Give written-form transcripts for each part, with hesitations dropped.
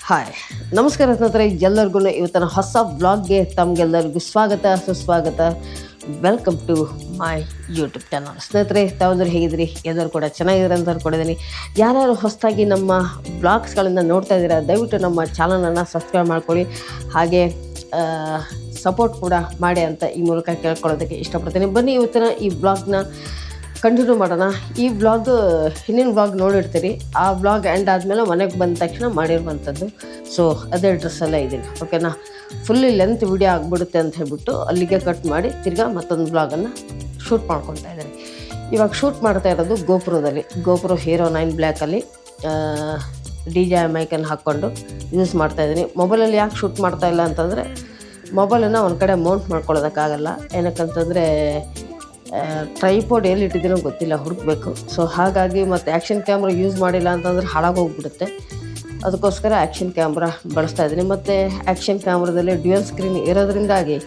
Hi ನಮಸ್ಕಾರ ಸ್ನೇಹಿತರೆ, ಎಲ್ಲರಿಗೂ ಇವತ್ತಿನ ಹೊಸ ಬ್ಲಾಗ್ಗೆ ತಮಗೆಲ್ಲರಿಗೂ ಸ್ವಾಗತ ಸುಸ್ವಾಗತ. Welcome to my YouTube channel. ಸ್ನೇಹಿತರೆ, ತಾವೆಲ್ಲರೂ ಹೇಗಿದ್ರಿ? ಎಲ್ಲರೂ ಕೂಡ ಚೆನ್ನಾಗಿದ್ದಾರೆ ಅಂತ ಅಂದ್ಕೊಂಡಿದ್ದೀನಿ. ಯಾರ್ಯಾರು ಹೊಸದಾಗಿ ನಮ್ಮ ಬ್ಲಾಗ್ಸ್ಗಳನ್ನು ನೋಡ್ತಾ ಇದ್ದೀರಾ, ದಯವಿಟ್ಟು ನಮ್ಮ ಚಾನಲನ್ನು ಸಬ್ಸ್ಕ್ರೈಬ್ ಮಾಡ್ಕೊಳ್ಳಿ, ಹಾಗೆ ಸಪೋರ್ಟ್ ಕೂಡ ಮಾಡಿ ಅಂತ ಈ ಮೂಲಕ ಕೇಳ್ಕೊಳ್ಳೋದಕ್ಕೆ ಇಷ್ಟಪಡ್ತೀನಿ. ಬನ್ನಿ ಇವತ್ತಿನ ಈ ಬ್ಲಾಗ್ನ ಕಂಟಿನ್ಯೂ ಮಾಡೋಣ. ಈ ಬ್ಲಾಗ್ ಹಿಂದಿನ ಬ್ಲಾಗ್ ನೋಡಿರ್ತೀರಿ, ಆ ಬ್ಲಾಗ್ ಎಂಡ್ ಆದಮೇಲೆ ಮನೆಗೆ ಬಂದ ತಕ್ಷಣ ಮಾಡಿರುವಂಥದ್ದು. ಸೊ ಅದೇ ಡ್ರೆಸ್ಸಲ್ಲೇ ಇದ್ದೀನಿ, ಓಕೆನಾ. ಫುಲ್ಲಿ ಲೆಂತ್ ವಿಡಿಯೋ ಆಗಿಬಿಡುತ್ತೆ ಅಂತ ಹೇಳ್ಬಿಟ್ಟು ಅಲ್ಲಿಗೆ ಕಟ್ ಮಾಡಿ ತಿರ್ಗಾ ಮತ್ತೊಂದು ಬ್ಲಾಗನ್ನು ಶೂಟ್ ಮಾಡ್ಕೊತಾ ಇದ್ದೀನಿ. ಇವಾಗ ಶೂಟ್ ಮಾಡ್ತಾ ಇರೋದು ಗೋಪುರ ಹೀರೋ 9 ಬ್ಲ್ಯಾಕಲ್ಲಿ DJ ಮೈಕನ್ನು ಹಾಕ್ಕೊಂಡು ಯೂಸ್ ಮಾಡ್ತಾಯಿದ್ದೀನಿ. ಮೊಬೈಲಲ್ಲಿ ಯಾಕೆ ಶೂಟ್ ಮಾಡ್ತಾ ಇಲ್ಲ ಅಂತಂದರೆ, ಮೊಬೈಲನ್ನು ಒಂದು ಕಡೆ ಮೌಂಟ್ ಮಾಡ್ಕೊಳ್ಳೋದಕ್ಕಾಗಲ್ಲ. ಏನಕ್ಕಂತಂದರೆ ಟ್ರೈಪೋಡ್ ಎಲ್ಲಿ ಇಟ್ಟಿದ್ದೀನೋ ಗೊತ್ತಿಲ್ಲ, ಹುಡುಕಬೇಕು. ಸೊ ಹಾಗಾಗಿ ಮತ್ತು ಆ್ಯಕ್ಷನ್ ಕ್ಯಾಮ್ರಾ ಯೂಸ್ ಮಾಡಿಲ್ಲ ಅಂತಂದರೆ ಹಾಳಾಗೋಗ್ಬಿಡುತ್ತೆ. ಅದಕ್ಕೋಸ್ಕರ ಆ್ಯಕ್ಷನ್ ಕ್ಯಾಮ್ರಾ ಬಳಸ್ತಾ ಇದ್ದೀನಿ. ಮತ್ತು ಆ್ಯಕ್ಷನ್ ಕ್ಯಾಮ್ರಾದಲ್ಲಿ ಡ್ಯುಯಲ್ ಸ್ಕ್ರೀನ್ ಇರೋದ್ರಿಂದಾಗಿ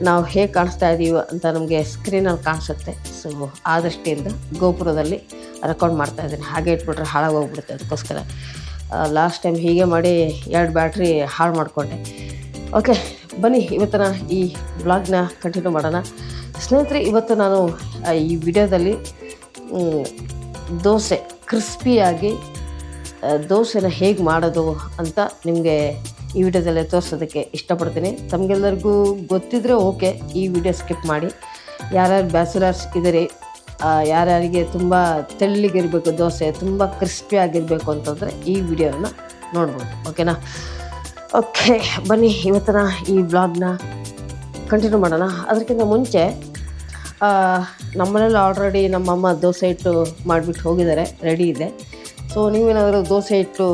ನಾವು ಹೇಗೆ ಕಾಣಿಸ್ತಾ ಇದ್ದೀವಿ ಅಂತ ನಮಗೆ ಸ್ಕ್ರೀನಲ್ಲಿ ಕಾಣಿಸುತ್ತೆ. ಸೊ ಆ ದೃಷ್ಟಿಯಿಂದ ಗೋಪುರದಲ್ಲಿ ರೆಕಾರ್ಡ್ ಮಾಡ್ತಾಯಿದ್ದೀನಿ. ಹಾಗೆ ಇಟ್ಬಿಟ್ರೆ ಹಾಳಾಗೋಗ್ಬಿಡುತ್ತೆ. ಅದಕ್ಕೋಸ್ಕರ ಲಾಸ್ಟ್ ಟೈಮ್ ಹೀಗೆ ಮಾಡಿ 2 ಬ್ಯಾಟ್ರಿ ಹಾಳು ಮಾಡಿಕೊಂಡೆ. ಓಕೆ, ಬನ್ನಿ ಇವತ್ತಿನ ಈ ಬ್ಲಾಗ್ನ ಕಂಟಿನ್ಯೂ ಮಾಡೋಣ. ಸ್ನೇಹಿತರೆ, ಇವತ್ತು ನಾನು ಈ ವಿಡಿಯೋದಲ್ಲಿ ದೋಸೆ ಕ್ರಿಸ್ಪಿಯಾಗಿ ದೋಸೆನ ಹೇಗೆ ಮಾಡೋದು ಅಂತ ನಿಮಗೆ ಈ ವಿಡಿಯೋದಲ್ಲೇ ತೋರಿಸೋದಕ್ಕೆ ಇಷ್ಟಪಡ್ತೀನಿ. ತಮಗೆಲ್ಲರಿಗೂ ಗೊತ್ತಿದ್ದರೆ ಓಕೆ, ಈ ವಿಡಿಯೋ ಸ್ಕಿಪ್ ಮಾಡಿ. ಯಾರ್ಯಾರು ಬ್ಯಾಚುಲರ್ಸ್ ಇದ್ದೀರಿ, ಯಾರ್ಯಾರಿಗೆ ತುಂಬ ತೆಳ್ಳಗಿರಬೇಕು ದೋಸೆ, ತುಂಬ ಕ್ರಿಸ್ಪಿಯಾಗಿರಬೇಕು ಅಂತಂದರೆ ಈ ವಿಡಿಯೋನ ನೋಡ್ಬೋದು, ಓಕೆನಾ. ಓಕೆ, ಬನ್ನಿ ಇವತ್ತಿನ ಈ ಬ್ಲಾಗ್ನ ಕಂಟಿನ್ಯೂ ಮಾಡೋಣ. ಅದಕ್ಕಿಂತ ಮುಂಚೆ ನಮ್ಮನೇಲಿ ಆಲ್ರೆಡಿ ನಮ್ಮಮ್ಮ ದೋಸೆ ಹಿಟ್ಟು ಮಾಡಿಬಿಟ್ಟು ಹೋಗಿದ್ದಾರೆ, ರೆಡಿ ಇದೆ. ಸೊ ನೀವೇನಾದರೂ ದೋಸೆ ಹಿಟ್ಟು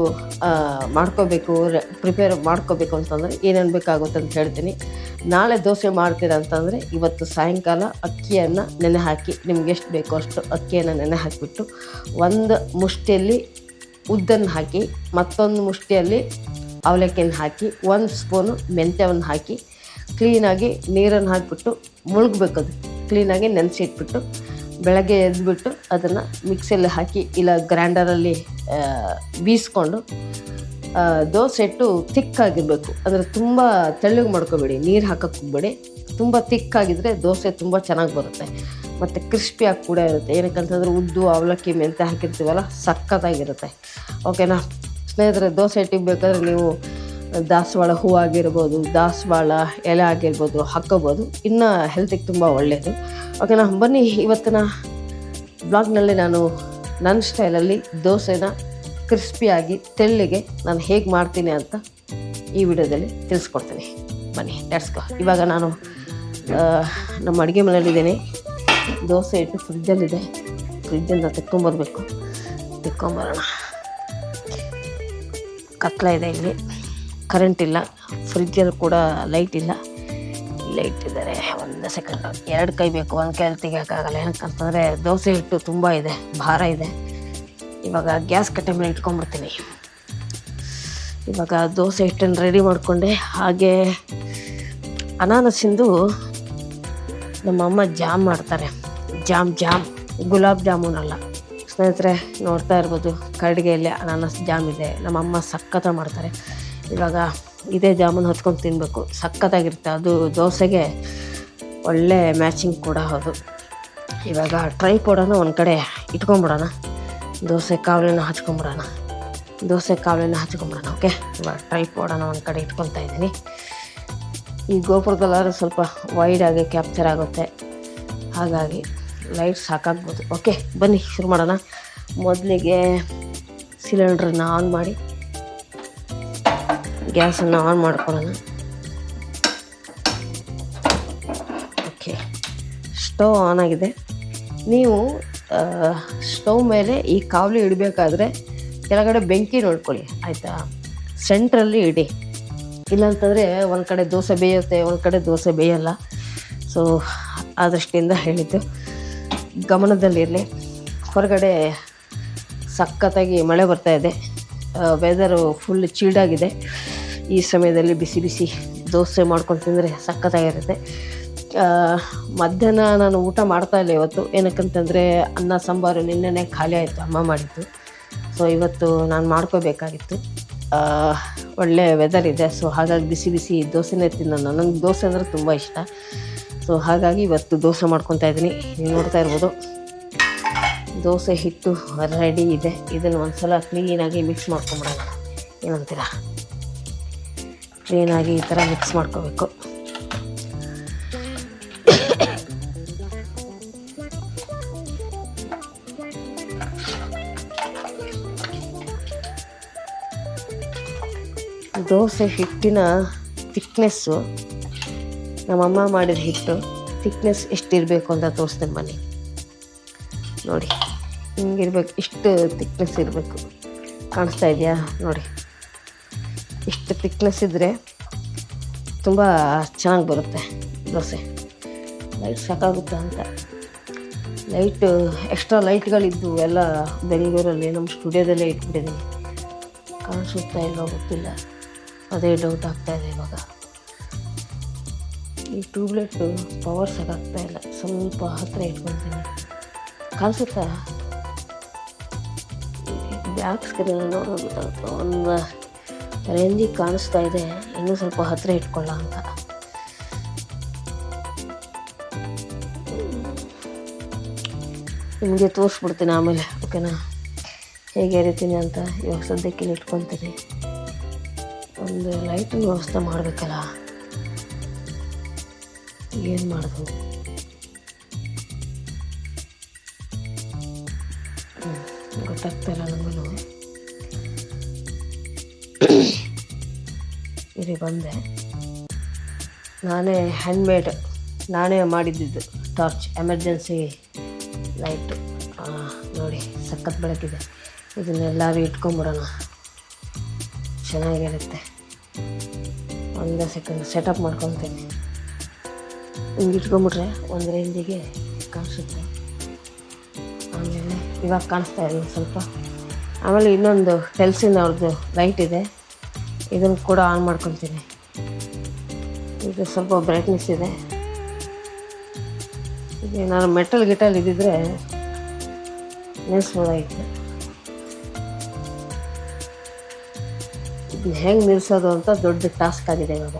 ಪ್ರಿಪೇರ್ ಮಾಡ್ಕೋಬೇಕು ಅಂತಂದರೆ ಏನೇನು ಬೇಕಾಗುತ್ತೆ ಅಂತ ಹೇಳ್ತೀನಿ. ನಾಳೆ ದೋಸೆ ಮಾಡ್ತೀರ ಅಂತಂದರೆ ಇವತ್ತು ಸಾಯಂಕಾಲ ಅಕ್ಕಿಯನ್ನು ನೆನೆ ಹಾಕಿ, ನಿಮ್ಗೆ ಎಷ್ಟು ಬೇಕೋ ಅಷ್ಟು ಅಕ್ಕಿಯನ್ನು ನೆನೆ ಹಾಕಿಬಿಟ್ಟು ಒಂದು ಮುಷ್ಟಿಯಲ್ಲಿ ಉದ್ದನ್ನು ಹಾಕಿ, ಮತ್ತೊಂದು ಮುಷ್ಟಿಯಲ್ಲಿ ಅವಲಕ್ಕಿಯನ್ನು ಹಾಕಿ, 1 ಸ್ಪೂನು ಮೆಂತ್ಯವನ್ನು ಹಾಕಿ ಕ್ಲೀನಾಗಿ ನೀರನ್ನು ಹಾಕಿಬಿಟ್ಟು ಮುಳುಗಬೇಕದು. ಕ್ಲೀನಾಗಿ ನೆನೆಸಿಟ್ಬಿಟ್ಟು ಬೆಳಗ್ಗೆ ಎದ್ದುಬಿಟ್ಟು ಅದನ್ನು ಮಿಕ್ಸಿಯಲ್ಲಿ ಹಾಕಿ ಇಲ್ಲ ಗ್ರೈಂಡರಲ್ಲಿ ಬೀಸ್ಕೊಂಡು ದೋಸೆ ಹಿಟ್ಟು ತಿಕ್ಕಾಗಿರಬೇಕು. ಅಂದರೆ ತುಂಬ ತೆಳ್ಳಗೆ ಮಾಡ್ಕೋಬೇಡಿ, ನೀರು ಹಾಕೋಕ್ಕೆ ಹೋಗಬೇಡಿ. ತುಂಬ ತಿಕ್ಕಾಗಿದ್ದರೆ ದೋಸೆ ತುಂಬ ಚೆನ್ನಾಗಿ ಬರುತ್ತೆ ಮತ್ತು ಕ್ರಿಸ್ಪಿಯಾಗಿ ಕೂಡ ಇರುತ್ತೆ. ಏನಕ್ಕಂತಂದರೆ ಉದ್ದು ಅವಲಕ್ಕಿ ಮೆಂತ್ಯ ಹಾಕಿರ್ತೀವಲ್ಲ, ಸಖತ್ತಾಗಿರುತ್ತೆ, ಓಕೆನಾ. ಸ್ನೇಹಿತರೆ, ದೋಸೆ ಹಿಟ್ಟಿಗೆ ಬೇಕಾದರೆ ನೀವು ದಾಸವಾಳ ಹೂವು ಆಗಿರ್ಬೋದು, ದಾಸವಾಳ ಎಲೆ ಆಗಿರ್ಬೋದು ಹಾಕ್ಕೋಬೋದು, ಇನ್ನು ಹೆಲ್ತಿಗೆ ತುಂಬ ಒಳ್ಳೆಯದು, ಓಕೆನಾ. ಬನ್ನಿ ಇವತ್ತಿನ ಬ್ಲಾಗ್ನಲ್ಲಿ ನಾನು ನನ್ನ ಸ್ಟೈಲಲ್ಲಿ ದೋಸೆನ ಕ್ರಿಸ್ಪಿಯಾಗಿ ತೆಳ್ಳಿಗೆ ನಾನು ಹೇಗೆ ಮಾಡ್ತೀನಿ ಅಂತ ಈ ವಿಡಿಯೋದಲ್ಲಿ ತಿಳಿಸ್ಕೊಡ್ತೀನಿ. ಬನ್ನಿ ಲೆಟ್ಸ್ ಗೋ. ಇವಾಗ ನಾನು ನಮ್ಮ ಅಡುಗೆ ಮನೆಯಲ್ಲಿದ್ದೀನಿ. ದೋಸೆ ಹಿಟ್ಟು ಫ್ರಿಜ್ಜಲ್ಲಿದೆ, ಫ್ರಿಜ್ಜಿಂದ ತೆಕ್ಕೊಂಬರೋಣ. ಕತ್ಲ ಇದೆ, ಇಲ್ಲಿ ಕರೆಂಟ್ ಇಲ್ಲ, ಫ್ರಿಜ್ಜಲ್ಲಿ ಕೂಡ ಲೈಟ್ ಇಲ್ಲ. ಲೈಟ್ ಇದ್ದಾರೆ, 1 ಸೆಕೆಂಡ್. 2 ಕೈ ಬೇಕು, 1 ಕೈಯಲ್ಲಿ ತೆಗಿಯೋಕ್ಕಾಗಲ್ಲ. ಏನಕ್ಕಂತಂದರೆ ದೋಸೆ ಹಿಟ್ಟು ತುಂಬ ಇದೆ, ಭಾರ ಇದೆ. ಇವಾಗ ಗ್ಯಾಸ್ ಕಟ್ಟೆ ಮೇಲೆ ಇಟ್ಕೊಂಡ್ಬಿಡ್ತೀನಿ. ಇವಾಗ ದೋಸೆ ಹಿಟ್ಟನ್ನು ರೆಡಿ ಮಾಡಿಕೊಂಡೆ. ಹಾಗೆ ಅನಾನಸಿಂದು ನಮ್ಮಮ್ಮ ಜಾಮ್ ಮಾಡ್ತಾರೆ. ಜಾಮ್ ಗುಲಾಬ್ ಜಾಮೂನ್ ಅಲ್ಲ ಸ್ನೇಹಿತರೆ, ನೋಡ್ತಾ ಇರ್ಬೋದು ಕಡ್ಗೆಯಲ್ಲಿ ಅನಾನಸ್ ಜಾಮ್ ಇದೆ. ನಮ್ಮಮ್ಮ ಸಖತ್ತ ಮಾಡ್ತಾರೆ. ಇವಾಗ ಇದೇ ಜಾಮೂನ್ ಹಚ್ಕೊಂಡು ತಿನ್ನಬೇಕು, ಸಖತ್ತಾಗಿರುತ್ತೆ. ಅದು ದೋಸೆಗೆ ಒಳ್ಳೆ ಮ್ಯಾಚಿಂಗ್ ಕೂಡ ಹೌದು. ಇವಾಗ ಟ್ರೈಪೋಡನ್ನು ಒಂದು ಕಡೆ ಇಟ್ಕೊಂಬಿಡೋಣ, ದೋಸೆ ಕಾವಲಿನ ಹಚ್ಕೊಂಬಿಡೋಣ. ಓಕೆ, ಇವಾಗ ಟ್ರೈಪೋಡನ್ನು ಒಂದು ಕಡೆ ಇಟ್ಕೊತಾ ಇದ್ದೀನಿ. ಈ ಗೋಪುರದಲ್ಲಾದ್ರೂ ಸ್ವಲ್ಪ ವೈಡಾಗಿ ಕ್ಯಾಪ್ಚರ್ ಆಗುತ್ತೆ, ಹಾಗಾಗಿ ಲೈಟ್ ಸಾಕಾಗ್ಬೋದು. ಓಕೆ, ಬನ್ನಿ ಶುರು ಮಾಡೋಣ. ಮೊದಲಿಗೆ ಸಿಲಿಂಡ್ರನ್ನ ಆನ್ ಮಾಡಿ ಗ್ಯಾಸನ್ನು ಆನ್ ಮಾಡ್ಕೊಳ್ಳೋಣ. ಓಕೆ, ಸ್ಟವ್ ಆನ್ ಆಗಿದೆ. ನೀವು ಸ್ಟವ್ ಮೇಲೆ ಈ ಕಾವಲಿ ಇಡಬೇಕಾದ್ರೆ ಕೆಳಗಡೆ ಬೆಂಕಿ ನೋಡ್ಕೊಳ್ಳಿ, ಆಯಿತಾ. ಸೆಂಟ್ರಲ್ಲಿ ಇಡಿ, ಇಲ್ಲಾಂತಂದರೆ ಒಂದು ಕಡೆ ದೋಸೆ ಬೇಯುತ್ತೆ, ಒಂದು ಕಡೆ ದೋಸೆ ಬೇಯಲ್ಲ. ಸೊ ಆ ದೃಷ್ಟಿಯಿಂದ ಹೇಳಿದ್ದು ಗಮನದಲ್ಲಿರಲಿ. ಹೊರಗಡೆ ಸಖತ್ತಾಗಿ ಮಳೆ ಬರ್ತಾಯಿದೆ, ವೆದರು ಫುಲ್ ಚೀಡಾಗಿದೆ. ಈ ಸಮಯದಲ್ಲಿ ಬಿಸಿ ಬಿಸಿ ದೋಸೆ ಮಾಡ್ಕೊಂಡು ತಿಂದರೆ ಸಖತ್ತಾಗಿರುತ್ತೆ. ಮಧ್ಯಾಹ್ನ ನಾನು ಊಟ ಮಾಡ್ತಾಯಿಲ್ಲ ಇವತ್ತು. ಏನಕ್ಕಂತಂದರೆ ಅನ್ನ ಸಾಂಬಾರು ನಿನ್ನೆನೇ ಖಾಲಿ ಆಯಿತು, ಅಮ್ಮ ಮಾಡಿದ್ದು. ಸೊ ಇವತ್ತು ನಾನು ಮಾಡ್ಕೋಬೇಕಾಗಿತ್ತು. ಒಳ್ಳೆ ವೆದರ್ ಇದೆ. ಸೊ ಹಾಗಾಗಿ ಬಿಸಿ ಬಿಸಿ ದೋಸೆನೇ ತಿನ್ನೋಣ. ನನಗೆ ದೋಸೆ ಅಂದರೆ ತುಂಬ ಇಷ್ಟ. ಸೊ ಹಾಗಾಗಿ ಇವತ್ತು ದೋಸೆ ಮಾಡ್ಕೊತಾ ಇದ್ದೀನಿ. ನೀವು ನೋಡ್ತಾ ಇರ್ಬೋದು ದೋಸೆ ಹಿಟ್ಟು ರೆಡಿ ಇದೆ. ಇದನ್ನು ಒಂದ್ಸಲ ಕ್ಲೀನಾಗಿ ಮಿಕ್ಸ್ ಮಾಡ್ಕೊಂಬಿಡೋಣ. ಏನಂತೀರ? ಕ್ಲೀನಾಗಿ ಈ ಥರ ಮಿಕ್ಸ್ ಮಾಡ್ಕೋಬೇಕು. ದೋಸೆ ಹಿಟ್ಟಿನ ಥಿಕ್ನೆಸ್ಸು, ನಮ್ಮಮ್ಮ ಮಾಡಿದ ಹಿಟ್ಟು ಥಿಕ್ನೆಸ್ ಎಷ್ಟಿರಬೇಕು ಅಂತ ತೋರಿಸ್ತೇನೆ ಬನ್ನಿ. ನೋಡಿ ಹಿಂಗಿರ್ಬೇಕು, ಇಷ್ಟು ಥಿಕ್ನೆಸ್ ಇರಬೇಕು. ಕಾಣಿಸ್ತಾ ಇದೆಯಾ? ನೋಡಿ ಇಷ್ಟು ಥಿಕ್ನೆಸ್ ಇದ್ದರೆ ತುಂಬ ಚೆನ್ನಾಗಿ ಬರುತ್ತೆ ದೋಸೆ. ಲೈಟ್ ಸಾಕಾಗುತ್ತೆ ಅಂತ ಲೈಟು ಎಕ್ಸ್ಟ್ರಾ ಲೈಟ್ಗಳಿದ್ದು ಎಲ್ಲ ಬೆಂಗಳೂರಲ್ಲಿ ನಮ್ಮ ಸ್ಟುಡಿಯೋದಲ್ಲೇ ಇಟ್ಬಿಟ್ಟಿದ್ದೀನಿ. ಕಾಣಿಸುತ್ತಾ ಇಲ್ಲೋ ಗೊತ್ತಿಲ್ಲ, ಅದೇ ಡೌಟ್ ಆಗ್ತಾಯಿದೆ ಇವಾಗ. ಈ ಟ್ಯೂಬ್ಲೈಟು ಪವರ್ ಸಾಕಾಗ್ತಾ ಇಲ್ಲ. ಸ್ವಲ್ಪ ಹತ್ತಿರ ಇಟ್ಕೊತೀನಿ. ಕಾಣಿಸುತ್ತಾ? ಬ್ಯಾಕ್ ಸ್ಕ್ರೀನ್ ನೋಡೋದು ಒಂದು ರೇಂಜಿಗೆ ಕಾಣಿಸ್ತಾ ಇದೆ. ಇನ್ನೂ ಸ್ವಲ್ಪ ಹತ್ತಿರ ಇಟ್ಕೊಳ್ಳ ಅಂತ. ನಿಮಗೆ ತೋರಿಸ್ಬಿಡ್ತೀನಿ ಆಮೇಲೆ, ಓಕೆನಾ? ಹೇಗೆ ಎರಿತೀನಿ ಅಂತ. ಇವಾಗ ಸದ್ಯಕ್ಕೆ ಇಟ್ಕೊತೀನಿ. ಒಂದು ಲೈಟಿನ ವ್ಯವಸ್ಥೆ ಮಾಡಬೇಕಲ್ಲ, ಏನು ಮಾಡೋದು? ಗೊತ್ತಾಗ್ತಾಯಿಲ್ಲ ನನಗೂ. ಇಲ್ಲಿ ಬಂದೆ. ನಾನೇ ಹ್ಯಾಂಡ್ಮೇಡ್, ನಾನೇ ಮಾಡಿದ್ದಿದ್ದು ಟಾರ್ಚ್, ಎಮರ್ಜೆನ್ಸಿ ಲೈಟು. ನೋಡಿ ಸಖತ್ ಬೆಳಕಿದೆ. ಇದನ್ನೆಲ್ಲರೂ ಇಟ್ಕೊಂಬಿಡೋಣ, ಚೆನ್ನಾಗಿರುತ್ತೆ. ಒಂದು ಸೆಕೆಂಡ್ ಸೆಟಪ್ ಮಾಡ್ಕೊತೀನಿ. ಹಿಂಗೆ ಇಟ್ಕೊಂಬಿಟ್ರೆ ಒಂದು ರೇಂಜಿಗೆ ಕಾಣಿಸುತ್ತೆ. ಆಮೇಲೆ ಇವಾಗ ಕಾಣಿಸ್ತಾ ಇದೆ ಸ್ವಲ್ಪ. ಆಮೇಲೆ ಇನ್ನೊಂದು ಟೆಲ್ಸಿನ ಅವ್ರದ್ದು ಲೈಟ್ ಇದೆ, ಇದನ್ನು ಕೂಡ ಆನ್ ಮಾಡ್ಕೊತೀನಿ. ಇದು ಸ್ವಲ್ಪ ಬ್ರೈಟ್ನೆಸ್ ಇದೆ. ಇದು ನಾನು ಮೆಟಲ್ ಇದ್ದಿದ್ರೆ ನಿಲ್ಲಿಸ್ಬೋದಾಗಿತ್ತು. ಇದನ್ನ ಹೆಂಗೆ ನಿಲ್ಲಿಸೋದು ಅಂತ ದೊಡ್ಡ ಟಾಸ್ಕ್ ಆಗಿದೆ ಇವಾಗ.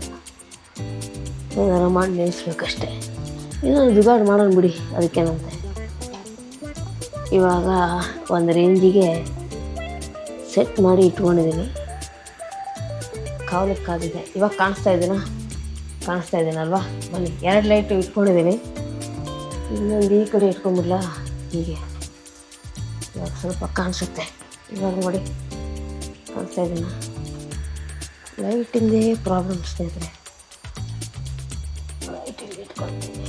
ಏನಾರು ಮಾಡಿ ನಿಲ್ಲಿಸ್ಬೇಕಷ್ಟೆ. ಇನ್ನೊಂದು ಜುಗಾಡು ಮಾಡೋಣ ಬಿಡಿ, ಅದಕ್ಕೇನಂತೆ. ಇವಾಗ ಒಂದು ರೇಂಜಿಗೆ ಸೆಟ್ ಮಾಡಿ ಇಟ್ಕೊಂಡಿದ್ದೀನಿ. ಕಾವಲಿಗೆ ಕಾದಿದೆ. ಇವಾಗ ಕಾಣಿಸ್ತಾ ಇದ್ದೀನಲ್ವಾ? ಬನ್ನಿ, 2 ಲೈಟು ಇಟ್ಕೊಂಡಿದ್ದೀನಿ. ಇನ್ನೊಂದು ಈ ಕಡೆ ಇಟ್ಕೊಂಬಿಡ್ಲಾ? ಹೀಗೆ ಇವಾಗ ಸ್ವಲ್ಪ ಕಾಣಿಸುತ್ತೆ. ಇವಾಗ ನೋಡಿ ಕಾಣಿಸ್ತಾ ಇದ್ದೀನ? ಲೈಟಿಂದೇ ಪ್ರಾಬ್ಲಮ್ ಸ್ನೇಹಿತರೆ. ಲೈಟಿಂದ ಇಟ್ಕೊಳ್ತೀನಿ.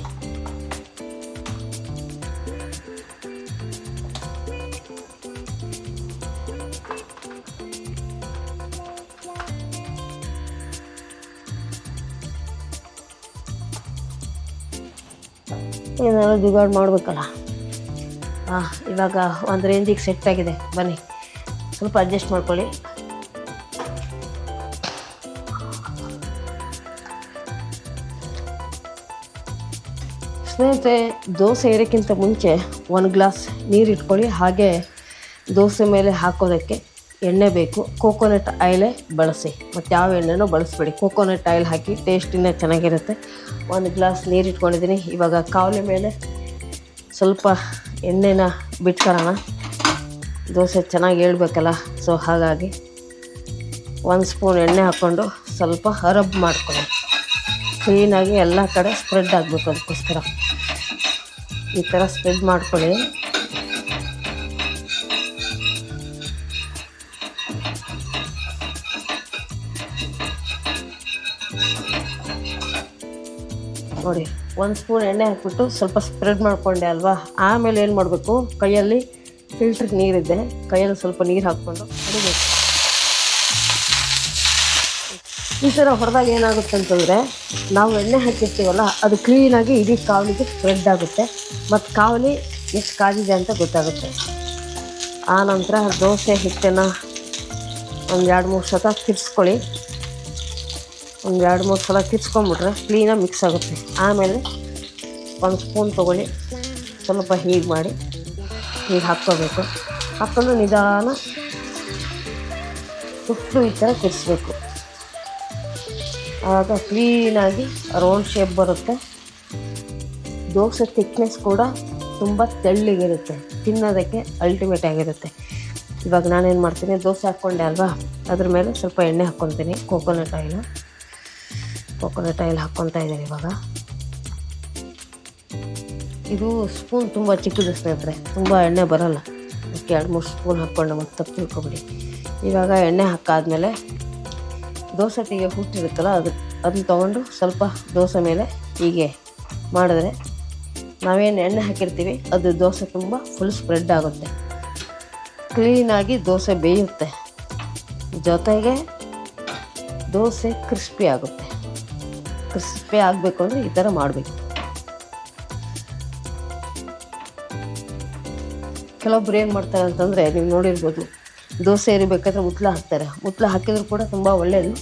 ಏನಾದ್ರು ಜುಗಾಡು ಮಾಡಬೇಕಲ್ಲ. ಇವಾಗ ಒಂದು ರೇಂಜಿಗೆ ಸೆಟ್ ಆಗಿದೆ. ಬನ್ನಿ, ಸ್ವಲ್ಪ ಅಡ್ಜಸ್ಟ್ ಮಾಡ್ಕೊಳ್ಳಿ. ಸ್ನೇಹಿತರೆ, ದೋಸೆ ಏರೋಕ್ಕಿಂತ ಮುಂಚೆ 1 ಗ್ಲಾಸ್ ನೀರು ಇಟ್ಕೊಳ್ಳಿ. ಹಾಗೆ ದೋಸೆ ಮೇಲೆ ಹಾಕೋದಕ್ಕೆ ಎಣ್ಣೆ ಬೇಕು. ಕೋಕೋನಟ್ ಆಯಿಲೇ ಬಳಸಿ, ಮತ್ತು ಯಾವ ಎಣ್ಣೆನೂ ಬಳಸಬೇಡಿ. ಕೋಕೋನಟ್ ಆಯಿಲ್ ಹಾಕಿ, ಟೇಸ್ಟ್ ಇನ್ನೂ ಚೆನ್ನಾಗಿರುತ್ತೆ. 1 ಗ್ಲಾಸ್ ನೀರು ಇಟ್ಕೊಂಡಿದ್ದೀನಿ. ಇವಾಗ ಕಾವಲಿ ಮೇಲೆ ಸ್ವಲ್ಪ ಎಣ್ಣೆನ ಬಿಟ್ಕೊಳ್ಳೋಣ. ದೋಸೆ ಚೆನ್ನಾಗಿ ಏಳಬೇಕಲ್ಲ, ಸೊ ಹಾಗಾಗಿ 1 ಸ್ಪೂನ್ ಎಣ್ಣೆ ಹಾಕ್ಕೊಂಡು ಸ್ವಲ್ಪ ರಬ್ ಮಾಡ್ಕೊಳ್ಳಿ. ಕ್ಲೀನಾಗಿ ಎಲ್ಲ ಕಡೆ ಸ್ಪ್ರೆಡ್ ಆಗಬೇಕು. ಅದಕ್ಕೋಸ್ಕರ ಈ ಥರ ಸ್ಪ್ರೆಡ್ ಮಾಡ್ಕೊಳ್ಳಿ. ನೋಡಿ, 1 ಸ್ಪೂನ್ ಎಣ್ಣೆ ಹಾಕ್ಬಿಟ್ಟು ಸ್ವಲ್ಪ ಸ್ಪ್ರೆಡ್ ಮಾಡಿಕೊಂಡೆ ಅಲ್ವಾ. ಆಮೇಲೆ ಏನು ಮಾಡಬೇಕು, ಕೈಯಲ್ಲಿ ಫಿಲ್ಟ್ರ್ ನೀರಿದೆ, ಕೈಯಲ್ಲಿ ಸ್ವಲ್ಪ ನೀರು ಹಾಕ್ಕೊಂಡು ಹೊಡಿಬೇಕು. ಈ ಥರ ಹೊಡೆದಾಗ ಏನಾಗುತ್ತೆ ಅಂತಂದರೆ, ನಾವು ಎಣ್ಣೆ ಹಾಕಿರ್ತೀವಲ್ಲ, ಅದು ಕ್ಲೀನಾಗಿ ಇಡೀ ಕಾವಲಿಗೆ ಸ್ಪ್ರೆಡ್ ಆಗುತ್ತೆ. ಮತ್ತು ಕಾವಲಿ ಎಷ್ಟು ಕಾದಿದೆ ಅಂತ ಗೊತ್ತಾಗುತ್ತೆ. ಆನಂತರ ದೋಸೆ ಹಿಟ್ಟನ್ನು ಒಂದು 2-3 ಸಲ ತಿರ್ಸ್ಕೊಳ್ಳಿ. ಒಂದು 2-3 ಸಲ ತಿರ್ಸ್ಕೊಂಬಿಟ್ರೆ ಕ್ಲೀನಾಗಿ ಮಿಕ್ಸ್ ಆಗುತ್ತೆ. ಆಮೇಲೆ 1 ಸ್ಪೂನ್ ತೊಗೊಳ್ಳಿ, ಸ್ವಲ್ಪ ಹೀಗೆ ಮಾಡಿ ಹೀಗೆ ಹಾಕ್ಕೋಬೇಕು. ಹಾಕ್ಕೊಂಡು ನಿಧಾನ ಸುತ್ತಲೂ ಈ ಥರ ತಿರ್ಸ್ಬೇಕು. ಆಗ ಕ್ಲೀನಾಗಿ ರೌಂಡ್ ಶೇಪ್ ಬರುತ್ತೆ. ದೋಸೆ ಥಿಕ್ನೆಸ್ ಕೂಡ ತುಂಬ ತೆಳ್ಳಗಿರುತ್ತೆ, ತಿನ್ನೋದಕ್ಕೆ ಅಲ್ಟಿಮೇಟ್ ಆಗಿರುತ್ತೆ. ಇವಾಗ ನಾನೇನು ಮಾಡ್ತೀನಿ, ದೋಸೆ ಹಾಕ್ಕೊಂಡೆ ಅಲ್ವಾ, ಅದ್ರ ಮೇಲೆ ಸ್ವಲ್ಪ ಎಣ್ಣೆ ಹಾಕ್ಕೊತೀನಿ, ಕೋಕೋನಟ್ ಆಯಿಲ್ ಹಾಕ್ಕೊತಾ ಇದ್ದೀನಿ. ಇವಾಗ ಇದು ಸ್ಪೂನ್ ತುಂಬ ಚಿಕ್ಕದು ಸ್ನೇಹಿತರೆ, ತುಂಬ ಎಣ್ಣೆ ಬರೋಲ್ಲ, ಅದಕ್ಕೆ 2-3 ಸ್ಪೂನ್ ಹಾಕ್ಕೊಂಡು ಮತ್ತೆ ತಪ್ಪು ತಿಳ್ಕೊಬಿಡಿ. ಇವಾಗ ಎಣ್ಣೆ ಹಾಕಾದ್ಮೇಲೆ ದೋಸೆ ತೆಗೆ ಹುಟ್ಟಿರುತ್ತಲ್ಲ ಅದನ್ನ ತೊಗೊಂಡು ಸ್ವಲ್ಪ ದೋಸೆ ಮೇಲೆ ಹೀಗೆ ಮಾಡಿದ್ರೆ ನಾವೇನು ಎಣ್ಣೆ ಹಾಕಿರ್ತೀವಿ ಅದು ದೋಸೆ ತುಂಬ ಫುಲ್ ಸ್ಪ್ರೆಡ್ ಆಗುತ್ತೆ, ಕ್ಲೀನಾಗಿ ದೋಸೆ ಬೇಯುತ್ತೆ, ಜೊತೆಗೆ ದೋಸೆ ಕ್ರಿಸ್ಪಿ ಆಗುತ್ತೆ. ಕ್ರಿಸ್ಪಿ ಆಗಬೇಕು ಅಂದರೆ ಈ ಥರ ಮಾಡಬೇಕು. ಕೆಲವೊಬ್ರು ಏನು ಮಾಡ್ತಾರೆ ಅಂತಂದರೆ, ನೀವು ನೋಡಿರ್ಬೋದು, ದೋಸೆ ಇರಬೇಕಾದ್ರೆ ಮುತ್ಲ ಹಾಕ್ತಾರೆ. ಮುತ್ಲ ಹಾಕಿದ್ರು ಕೂಡ ತುಂಬ ಒಳ್ಳೆಯದು,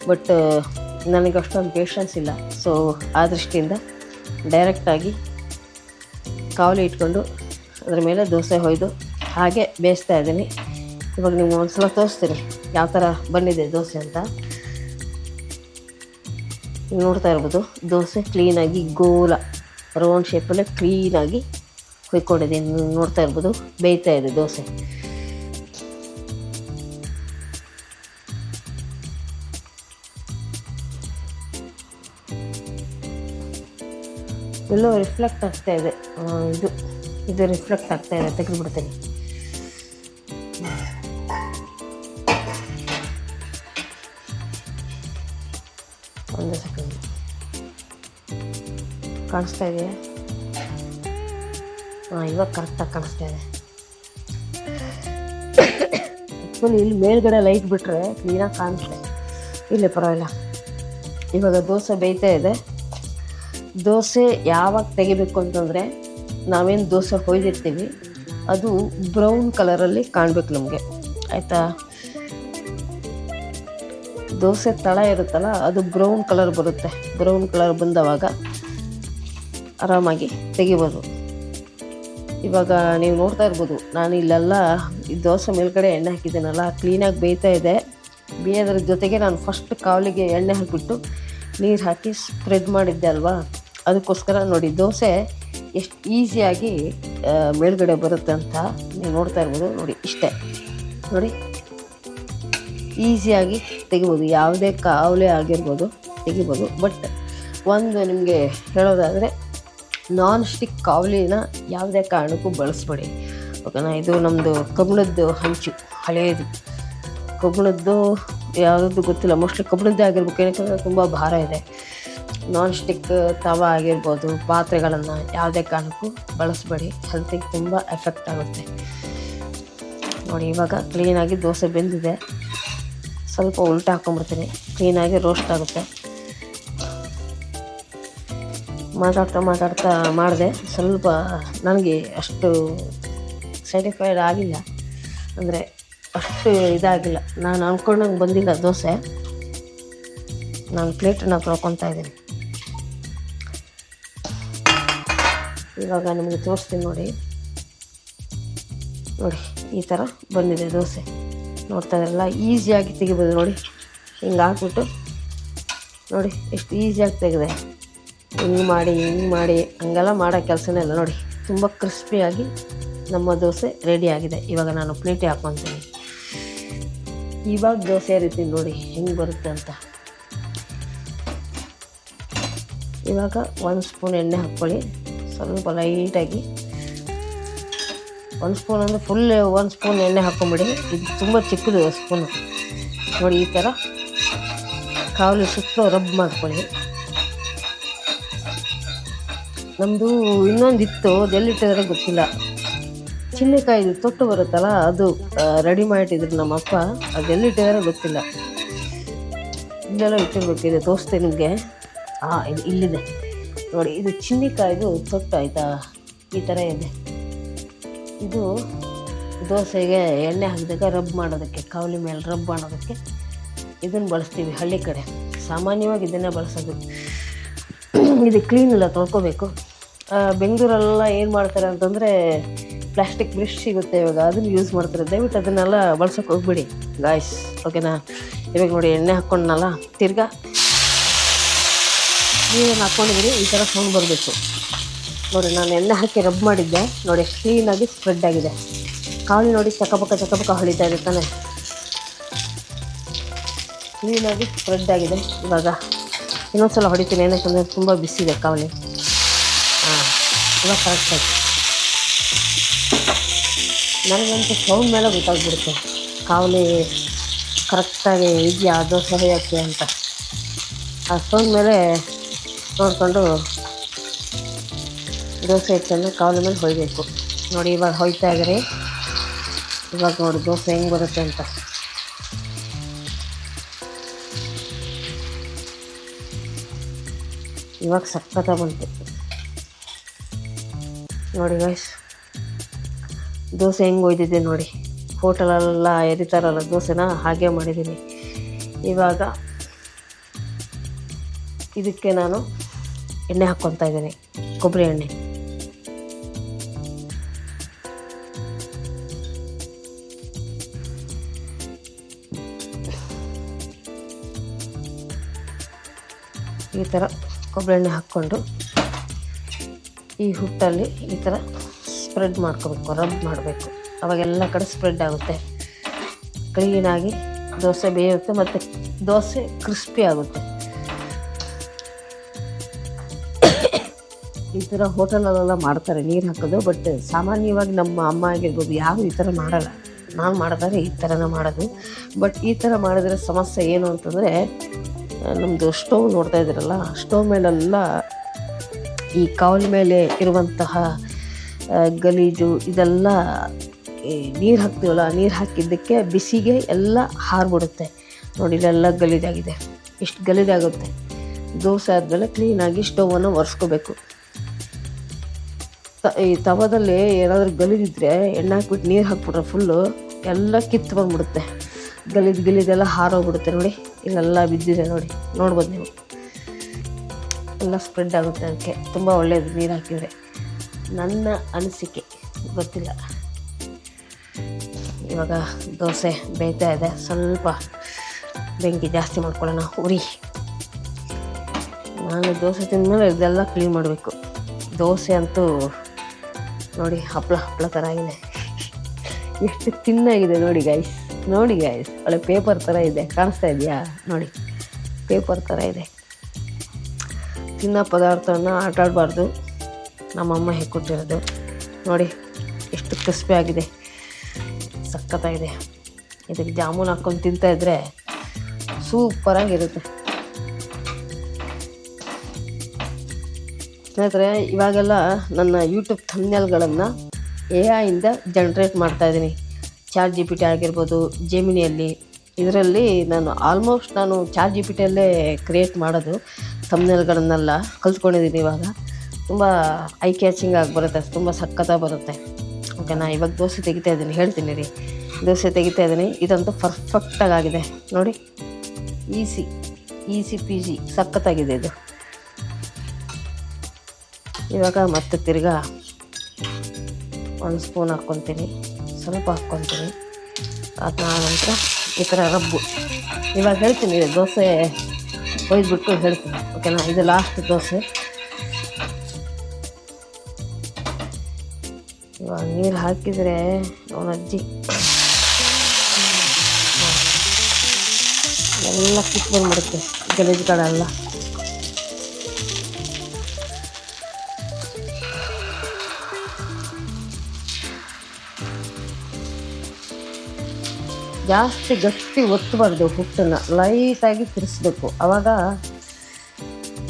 ಬಟ್ ನನಗೆ ಅಷ್ಟೊಂದು ಪೇಷನ್ಸ್ ಇಲ್ಲ. ಸೊ ಆ ದೃಷ್ಟಿಯಿಂದ ಡೈರೆಕ್ಟಾಗಿ ಕಾವಲಿ ಇಟ್ಕೊಂಡು ಅದ್ರ ಮೇಲೆ ದೋಸೆ ಹೊಯ್ದು ಹಾಗೆ ಬೇಯಿಸ್ತಾ ಇದ್ದೀನಿ. ಇವಾಗ ನಿಮ್ಗೆ ಒಂದ್ಸಲ ತೋರಿಸ್ತೀನಿ ಯಾವ ಥರ ಬಂದಿದೆ ದೋಸೆ ಅಂತ. ನೀವು ನೋಡ್ತಾ ಇರ್ಬೋದು, ದೋಸೆ ಕ್ಲೀನಾಗಿ ಗೋಲ ರೌಂಡ್ ಶೇಪಲ್ಲೇ ಕ್ಲೀನಾಗಿ ಹೊಯ್ಕೊಂಡಿದ್ದೀನಿ. ನೋಡ್ತಾ ಇರ್ಬೋದು, ಬೇಯ್ತಾ ಇದೆ ದೋಸೆ. ಎಲ್ಲೋ ರಿಫ್ಲೆಕ್ಟ್ ಆಗ್ತಾ ಇದೆ, ಇದು ರಿಫ್ಲೆಕ್ಟ್ ಆಗ್ತಾ ಇದೆ, ತೆಗೆದುಬಿಡ್ತೀನಿ. ಒಂದು ಸೆಕೆಂಡ್, ಕಾಣಿಸ್ತಾ ಇದೆಯಾ? ಇವಾಗ ಕರೆಕ್ಟಾಗಿ ಕಾಣಿಸ್ತಾ ಇದೆ. ಆ್ಯಕ್ಚುಲಿ ಇಲ್ಲಿ ಮೇಲ್ಗಡೆ ಲೈಟ್ ಬಿಟ್ಟರೆ ಕ್ಲೀನಾಗಿ ಕಾಣಿಸ್ತೆ, ಇಲ್ಲೇ ಪರವಾಗಿಲ್ಲ. ಇವಾಗ ದೋಸೆ ಬೇಯ್ತಾ ಇದೆ. ದೋಸೆ ಯಾವಾಗ ತೆಗಿಬೇಕು ಅಂತಂದರೆ, ನಾವೇನು ದೋಸೆ ಹೊಯ್ದಿರ್ತೀವಿ ಅದು ಬ್ರೌನ್ ಕಲರಲ್ಲಿ ಕಾಣಬೇಕು ನಮಗೆ, ಆಯಿತಾ? ದೋಸೆ ತಳ ಇರುತ್ತಲ್ಲ ಅದು ಬ್ರೌನ್ ಕಲರ್ ಬರುತ್ತೆ. ಬ್ರೌನ್ ಕಲರ್ ಬಂದವಾಗ ಆರಾಮಾಗಿ ತೆಗಿಬೋದು. ಇವಾಗ ನೀವು ನೋಡ್ತಾ ಇರ್ಬೋದು, ನಾನು ಇಲ್ಲೆಲ್ಲ ಈ ದೋಸೆ ಮೇಲ್ಗಡೆ ಎಣ್ಣೆ ಹಾಕಿದ್ದೀನಲ್ಲ, ಕ್ಲೀನಾಗಿ ಬೇಯ್ತಾ ಇದೆ. ಬೇಯೋದ್ರ ಜೊತೆಗೆ ನಾನು ಫಸ್ಟ್ ಕಾವಲಿಗೆ ಎಣ್ಣೆ ಹಾಕಿಬಿಟ್ಟು ನೀರು ಹಾಕಿ ಸ್ಪ್ರೆಡ್ ಮಾಡಿದ್ದೆ ಅಲ್ವಾ, ಅದಕ್ಕೋಸ್ಕರ ನೋಡಿ ದೋಸೆ ಎಷ್ಟು ಈಸಿಯಾಗಿ ಮೇಲ್ಗಡೆ ಬರುತ್ತೆ ಅಂತ ನೀವು ನೋಡ್ತಾ ಇರ್ಬೋದು. ನೋಡಿ ಇಷ್ಟೇ, ನೋಡಿ ಈಸಿಯಾಗಿ ತೆಗಿಬೋದು, ಯಾವುದೇ ಕಾವಲೆ ಆಗಿರ್ಬೋದು ತೆಗಿಬೋದು. ಬಟ್ ಒಂದು ನಿಮಗೆ ಹೇಳೋದಾದರೆ, ನಾನ್ ಸ್ಟಿಕ್ ಕಾವಲಿನ ಯಾವುದೇ ಕಾರಣಕ್ಕೂ ಬಳಸ್ಬೇಡಿ, ಓಕೆನಾ? ಇದು ನಮ್ಮದು ಕಬ್ಬಿಣದ್ದು ಹಂಚು, ಹಳೆಯದು ಕಬ್ಬಿಣದ್ದು, ಯಾವುದದ್ದು ಗೊತ್ತಿಲ್ಲ, ಮೋಸ್ಟ್ಲಿ ಕಬ್ಬಿಣದ್ದೇ ಆಗಿರ್ಬೇಕು, ಏನಕ್ಕೆ ತುಂಬ ಭಾರ ಇದೆ. ನಾನ್ ಸ್ಟಿಕ್ ತವ ಆಗಿರ್ಬೋದು, ಪಾತ್ರೆಗಳನ್ನು ಯಾವುದೇ ಕಾರಣಕ್ಕೂ ಬಳಸಬೇಡಿ, ಹೆಲ್ತಿಗೆ ತುಂಬ ಎಫೆಕ್ಟ್ ಆಗುತ್ತೆ. ನೋಡಿ ಇವಾಗ ಕ್ಲೀನಾಗಿ ದೋಸೆ ಬೆಂದಿದೆ. ಸ್ವಲ್ಪ ಉಲ್ಟಾ ಹಾಕ್ಕೊಂಬಿಡ್ತೀನಿ, ಕ್ಲೀನಾಗಿ ರೋಸ್ಟ್ ಆಗುತ್ತೆ. ಮಾತಾಡ್ತಾ ಮಾಡಿದೆ. ಸ್ವಲ್ಪ ನನಗೆ ಅಷ್ಟು ಸ್ಯಾಟಿಸ್ಫೈಡ್ ಆಗಿಲ್ಲ, ಅಂದರೆ ಅಷ್ಟು ಇದಾಗಿಲ್ಲ, ನಾನು ಅಂದ್ಕೊಂಡಂಗೆ ಬಂದಿಲ್ಲ ದೋಸೆ. ನಾನು ಪ್ಲೇಟನ್ನು ತೊಳ್ಕೊತಾ ಇದ್ದೀನಿ. ಇವಾಗ ನಿಮಗೆ ತೋರಿಸ್ತೀನಿ ನೋಡಿ ಈ ಥರ ಬಂದಿದೆ ದೋಸೆ. ನೋಡ್ತಾ ಇದ್ರಲ್ಲ, ಈಸಿಯಾಗಿ ತೆಗಿಬೋದು. ನೋಡಿ ಹಿಂಗೆ ಹಾಕ್ಬಿಟ್ಟು ನೋಡಿ ಎಷ್ಟು ಈಸಿಯಾಗಿ ತೆಗೆದೆ. ಹಿಂಗೆ ಮಾಡಿ ಹಂಗೆಲ್ಲ ಮಾಡೋ ಕೆಲಸನೇ ಇಲ್ಲ. ನೋಡಿ ತುಂಬ ಕ್ರಿಸ್ಪಿಯಾಗಿ ನಮ್ಮ ದೋಸೆ ರೆಡಿ ಆಗಿದೆ. ಇವಾಗ ನಾನು ಪ್ಲೇಟಿಗೆ ಹಾಕ್ಕೊತೀನಿ. ಇವಾಗ ದೋಸೆ ರೀತಿ ನೋಡಿ ಹೆಂಗೆ ಬರುತ್ತೆ ಅಂತ. ಇವಾಗ 1 ಸ್ಪೂನ್ ಎಣ್ಣೆ ಹಾಕ್ಕೊಳ್ಳಿ, ಸ್ವಲ್ಪ ಲೈಟಾಗಿ. 1 ಸ್ಪೂನ್ ಅಂದರೆ ಫುಲ್ 1 ಸ್ಪೂನ್ ಎಣ್ಣೆ ಹಾಕ್ಕೊಂಬಿಡಿ. ಇದು ತುಂಬ ಚಿಕ್ಕದು ಸ್ಪೂನು. ನೋಡಿ ಈ ಥರ ಕಾವಲಿ ಸುತ್ತಲೂ ರಬ್ ಮಾಡ್ಕೊಳ್ಳಿ. ನಮ್ಮದು ಇನ್ನೊಂದಿತ್ತು, ಅದು ಎಲ್ಲಿಟ್ಟಿದ್ರೆ ಗೊತ್ತಿಲ್ಲ, ಚಿನ್ನಿಕಾಯಿದು ತೊಟ್ಟು ಬರುತ್ತಲ್ಲ ಅದು ರೆಡಿ ಮಾಡಿಟ್ಟಿದ್ರು ನಮ್ಮಪ್ಪ, ಅದು ಎಲ್ಲಿಟ್ಟಿದ್ರೆ ಗೊತ್ತಿಲ್ಲ. ಇಲ್ಲೆಲ್ಲ ಇಟ್ಟಿರ್ಬೇಕಿದೆ, ತೋರಿಸ್ತೀನಿ ನಿಮಗೆ. ಇದು ಇಲ್ಲಿದೆ ನೋಡಿ, ಇದು ಚಿನ್ನಿಕಾಯಿದು ತೊಟ್ಟು, ಆಯಿತಾ? ಈ ಥರ ಇದೆ. ಇದು ದೋಸೆಗೆ ಎಣ್ಣೆ ಹಾಕಿದಾಗ ರಬ್ ಮಾಡೋದಕ್ಕೆ, ಕಾವಲಿ ಮೇಲೆ ರಬ್ ಮಾಡೋದಕ್ಕೆ ಇದನ್ನು ಬಳಸ್ತೀವಿ ಹಳ್ಳಿ ಕಡೆ. ಸಾಮಾನ್ಯವಾಗಿ ಇದನ್ನೇ ಬಳಸೋದು. ಇದು ಕ್ಲೀನ್ ಇಲ್ಲ, ತೊಳ್ಕೊಬೇಕು. ಬೆಂಗಳೂರೆಲ್ಲ ಏನು ಮಾಡ್ತಾರೆ ಅಂತಂದರೆ ಪ್ಲಾಸ್ಟಿಕ್ ಬ್ರಷ್ ಸಿಗುತ್ತೆ ಇವಾಗ, ಅದನ್ನು ಯೂಸ್ ಮಾಡ್ತಾರೆ. ದಯವಿಟ್ಟು ಅದನ್ನೆಲ್ಲ ಬಳಸೋಕೆ ಹೋಗ್ಬಿಡಿ ಗಾಯ್ಸ್, ಓಕೆನಾ. ಇವಾಗ ನೋಡಿ ಎಣ್ಣೆ ಹಾಕ್ಕೊಂಡ್ನಲ್ಲ, ತಿರ್ಗಾ ನೀರನ್ನು ಹಾಕ್ಕೊಂಡಿದ್ದೀನಿ, ಈ ಥರ ಸೌಂಡ್ ಬರಬೇಕು ನೋಡಿ. ನಾನು ಎಣ್ಣೆ ಹಾಕಿ ರಬ್ ಮಾಡಿದ್ದೆ ನೋಡಿ, ಕ್ಲೀನಾಗಿ ಸ್ಪ್ರೆಡ್ ಆಗಿದೆ. ಕಾವಲಿ ನೋಡಿ ಚಕಪಕ ಹೊಳಿತಾ ಇದೆ ತಾನೆ, ಕ್ಲೀನಾಗಿ ಸ್ಪ್ರೆಡ್ ಆಗಿದೆ. ಇವಾಗ ಇನ್ನೊಂದ್ಸಲ ಹೊಡಿತೀನಿ, ಏನಕ್ಕೆ ತುಂಬ ಬಿಸಿದೆ ಕಾವಲಿ. ಇವಾಗ ಕರೆಕ್ಟಾಗಿ ನನಗಂತೂ ಸೌಂಡ್ ಮೇಲೆ ಗೊತ್ತಾಗ್ಬಿಡುತ್ತೆ ಕಾವಲಿ ಕರೆಕ್ಟಾಗಿ ಇದೆಯಾ ದೋಸೆ ಹೊಯ್ಯೋಕ್ಕೆ ಅಂತ. ಆ ಸೌಂಡ್ ಮೇಲೆ ನೋಡಿಕೊಂಡು ದೋಸೆ ಹಿಟ್ಟನ್ನು ಕಾವಲಿ ಮೇಲೆ ಹೊಯ್ಬೇಕು ನೋಡಿ. ಇವಾಗ ಹೊಯ್ತಾ ಇದ್ದಾರೆ, ಇವಾಗ ನೋಡಿ ದೋಸೆ ಹೆಂಗೆ ಬರುತ್ತೆ ಅಂತ. ಇವಾಗ ಸಕ್ಕತ್ತಾಗಿ ಬಂತು ನೋಡಿ ಗೈಸ್. ದೋಸೆ ಹೆಂಗೆ ಒಯ್ದಿದ್ದೆ ನೋಡಿ, ಹೋಟೆಲೆಲ್ಲ ಎರಿತಾರಲ್ಲ ದೋಸೆನ, ಹಾಗೆ ಮಾಡಿದ್ದೀನಿ. ಇವಾಗ ಇದಕ್ಕೆ ನಾನು ಎಣ್ಣೆ ಹಾಕ್ಕೊತಾ ಇದ್ದೀನಿ, ಕೊಬ್ಬರಿ ಎಣ್ಣೆ. ಈ ಥರ ಕೊಬ್ಬರಿ ಎಣ್ಣೆ ಹಾಕ್ಕೊಂಡು ಈ ಹುಟ್ಟಲ್ಲಿ ಈ ಥರ ಸ್ಪ್ರೆಡ್ ಮಾಡ್ಕೋಬೇಕು, ರಬ್ ಮಾಡಬೇಕು. ಅವಾಗೆಲ್ಲ ಕಡೆ ಸ್ಪ್ರೆಡ್ ಆಗುತ್ತೆ, ಕ್ಲೀನಾಗಿ ದೋಸೆ ಬೇಯುತ್ತೆ ಮತ್ತು ದೋಸೆ ಕ್ರಿಸ್ಪಿ ಆಗುತ್ತೆ. ಈ ಥರ ಹೋಟೆಲಲ್ಲೆಲ್ಲ ಮಾಡ್ತಾರೆ ನೀರು ಹಾಕೋದು, ಬಟ್ ಸಾಮಾನ್ಯವಾಗಿ ನಮ್ಮ ಅಮ್ಮ ಆಗಿರ್ಬೋದು ಯಾರು ಈ ಥರ ಮಾಡಲ್ಲ. ನಾನು ಮಾಡಿದ್ರೆ ಈ ಥರನೇ ಮಾಡೋದು. ಬಟ್ ಈ ಥರ ಮಾಡಿದ್ರೆ ಸಮಸ್ಯೆ ಏನು ಅಂತಂದರೆ, ನಮ್ಮದು ಸ್ಟವ್ ನೋಡ್ತಾ ಇದ್ದೀರಲ್ಲ, ಸ್ಟವ್ ಮೇಲೆಲ್ಲ ಈ ಕಾವಲಿ ಮೇಲೆ ಇರುವಂತಹ ಗಲೀಜು ಇದೆಲ್ಲ ನೀರು ಹಾಕ್ತೀವಲ್ಲ, ನೀರು ಹಾಕಿದ್ದಕ್ಕೆ ಬಿಸಿಗೆ ಎಲ್ಲ ಹಾರಿಬಿಡುತ್ತೆ ನೋಡಿ. ಇಲ್ಲೆಲ್ಲ ಗಲೀಜಾಗಿದೆ, ಇಷ್ಟು ಗಲೀಜಾಗುತ್ತೆ. ದೋಸೆ ಆದಮೇಲೆ ಕ್ಲೀನಾಗಿ ಸ್ಟವನ್ನು ಒರೆಸ್ಕೋಬೇಕು. ಈ ತವದಲ್ಲಿ ಏನಾದರೂ ಗಲೀಜಿದ್ರೆ ಎಣ್ಣೆ ಹಾಕ್ಬಿಟ್ಟು ನೀರು ಹಾಕ್ಬಿಟ್ರೆ ಫುಲ್ಲು ಎಲ್ಲ ಕಿತ್ತು ಬಂದ್ಬಿಡುತ್ತೆ, ಗಲೀಜೆಲ್ಲ ಹಾರೋಗ್ಬಿಡುತ್ತೆ ನೋಡಿ. ಇಲ್ಲೆಲ್ಲ ಬಿದ್ದಿದೆ ನೋಡಿ, ನೋಡ್ಬೋದು ನೀವು, ಎಲ್ಲ ಸ್ಪ್ರೆಡ್ ಆಗುತ್ತೆ. ಅದಕ್ಕೆ ತುಂಬ ಒಳ್ಳೆಯದು ನೀರು ಹಾಕಿದರೆ, ನನ್ನ ಅನಿಸಿಕೆ, ಗೊತ್ತಿಲ್ಲ. ಇವಾಗ ದೋಸೆ ಬೇಯ್ತಾ ಇದೆ, ಸ್ವಲ್ಪ ಬೆಂಕಿ ಜಾಸ್ತಿ ಮಾಡ್ಕೊಳ್ಳೋಣ, ಉರಿ. ನಾನು ದೋಸೆ ತಿಂದಮೇಲೆ ಇದೆಲ್ಲ ಕ್ಲೀನ್ ಮಾಡಬೇಕು. ದೋಸೆ ಅಂತೂ ನೋಡಿ ಹಪ್ಪಳ ಥರ ಆಗಿದೆ, ಎಷ್ಟು ತಿನ್ನಾಗಿದೆ ನೋಡಿ ಗೈಸ್. ನೋಡಿ ಗೈಸ್, ಒಳ್ಳೆ ಪೇಪರ್ ಥರ ಇದೆ, ಕಾಣಿಸ್ತಾ ಇದೆಯಾ ನೋಡಿ, ಪೇಪರ್ ಥರ ಇದೆ. ತಿನ್ನೋ ಪದಾರ್ಥವನ್ನು ಆಟಾಡಬಾರ್ದು, ನಮ್ಮಮ್ಮ ಕೊಟ್ಟಿರೋದು ನೋಡಿ. ಎಷ್ಟು ಕ್ರಿಸ್ಪಿ ಆಗಿದೆ, ಸಖತ್ತಾಗಿದೆ. ಇದಕ್ಕೆ ಜಾಮೂನು ಹಾಕ್ಕೊಂಡು ತಿಂತಾಯಿದ್ರೆ ಸೂಪರಾಗಿರುತ್ತೆ ಸ್ನೇಹಿತರೆ. ಇವಾಗೆಲ್ಲ ನನ್ನ ಯೂಟ್ಯೂಬ್ ಥಂಬ್ನೇಲ್ಗಳನ್ನು AI ಜನ್ರೇಟ್ ಮಾಡ್ತಾಯಿದ್ದೀನಿ. ChatGPT ಆಗಿರ್ಬೋದು, ಜೆಮಿನಿಯಲ್ಲಿ, ಇದರಲ್ಲಿ ನಾನು ಆಲ್ಮೋಸ್ಟ್ ChatGPTಯಲ್ಲೇ ಕ್ರಿಯೇಟ್ ಮಾಡೋದು ಥಂಬ್ನೇಲ್ಗಳನ್ನೆಲ್ಲ ಕಲ್ತ್ಕೊಂಡಿದ್ದೀನಿ. ಇವಾಗ ತುಂಬ ಐ ಕ್ಯಾಚಿಂಗ್ ಆಗಿ ಬರುತ್ತೆ, ತುಂಬ ಸಖತ್ತಾಗಿ ಬರುತ್ತೆ, ಓಕೆನಾ. ಇವಾಗ ದೋಸೆ ತೆಗಿತಾ ಇದ್ದೀನಿ, ಹೇಳ್ತೀನಿ ರೀ, ದೋಸೆ ತೆಗಿತಾ ಇದ್ದೀನಿ. ಇದಂತೂ ಪರ್ಫೆಕ್ಟಾಗಿ ಆಗಿದೆ ನೋಡಿ, ಈಸಿ ಪೀಸಿ ಸಖತ್ತಾಗಿದೆ ಇದು. ಇವಾಗ ಮತ್ತೆ ತಿರ್ಗಾ 1 ಸ್ಪೂನ್ ಹಾಕ್ಕೊತೀನಿ, ಸ್ವಲ್ಪ ಹಾಕ್ಕೊತೀನಿ. ಅದಾದ ನಂತರ ಈ ಥರ ರಬ್ಬು. ಇವಾಗ ಹೇಳ್ತೀನಿ, ದೋಸೆ ಒಯ್ದುಬಿಟ್ಟು ಹೇಳ್ತೀನಿ, ಓಕೆನಾ. ಇದು ಲಾಸ್ಟ್ ದೋಸೆ. ಇವಾಗ ನೀರು ಹಾಕಿದರೆ ಅವನ ಅಜ್ಜಿ ಎಲ್ಲ ಕಿತ್ತು ಬಂದ್ಬಿಡುತ್ತೆ, ಗಲೀಜುಗಳೆಲ್ಲ. ಜಾಸ್ತಿ ಗಟ್ಟಿ ಒತ್ತಬಾರ್ದು, ಹುಟ್ಟನ್ನು ಲೈಟಾಗಿ ತಿರ್ಸ್ಬೇಕು, ಆವಾಗ